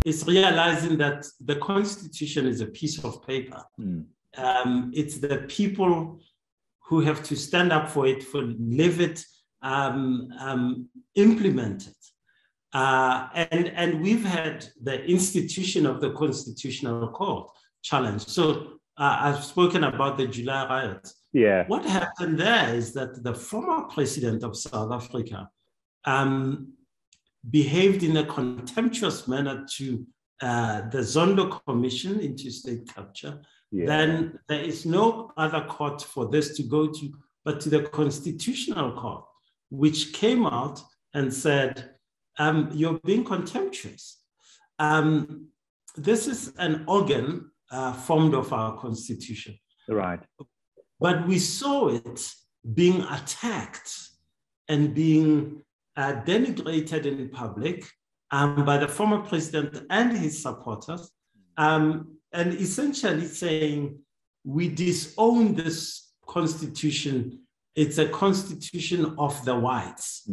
is realizing that the Constitution is a piece of paper. It's the people who have to stand up for it, live it, implement it. And we've had the institution of the Constitutional Court challenged. So I've spoken about the July riots. Yeah. What happened there is that the former president of South Africa behaved in a contemptuous manner to the Zondo Commission into state capture. Yeah. Then there is no other court for this to go to, but to the Constitutional Court, which came out and said, you're being contemptuous. This is an organ formed of our Constitution. Right. But we saw it being attacked and being denigrated in public by the former president and his supporters, and essentially saying, we disown this constitution. It's a constitution of the whites.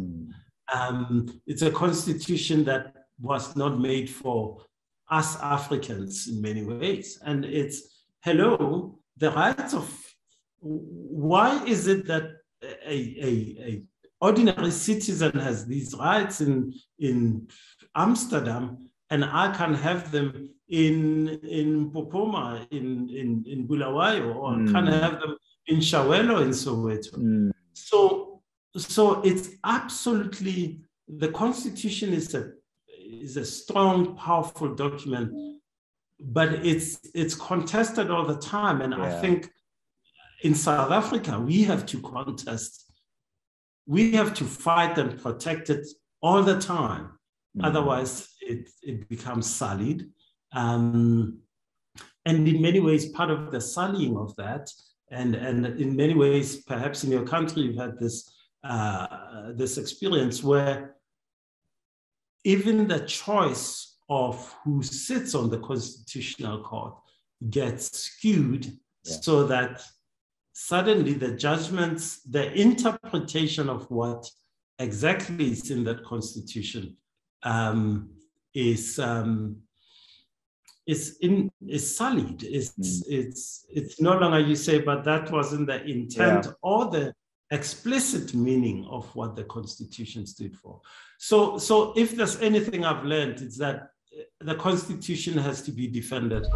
It's a constitution that was not made for us Africans in many ways. And it's, hello, the rights of, why is it that a ordinary citizen has these rights in Amsterdam and I can have them in Popoma, in Bulawayo, or can have them in Shawelo, in Soweto. So it's absolutely, the Constitution is a strong, powerful document, but it's contested all the time. And I think in South Africa, we have to contest, we have to fight and protect it all the time. Otherwise, it becomes sullied. And in many ways, part of the sullying of that, and in many ways, perhaps in your country, you've had this this experience where even the choice of who sits on the Constitutional Court gets skewed so that suddenly the judgments, the interpretation of what exactly is in that Constitution is sullied. It's no longer, you say, but that wasn't the intent or the explicit meaning of what the Constitution stood for. So if there's anything I've learned, it's that the Constitution has to be defended.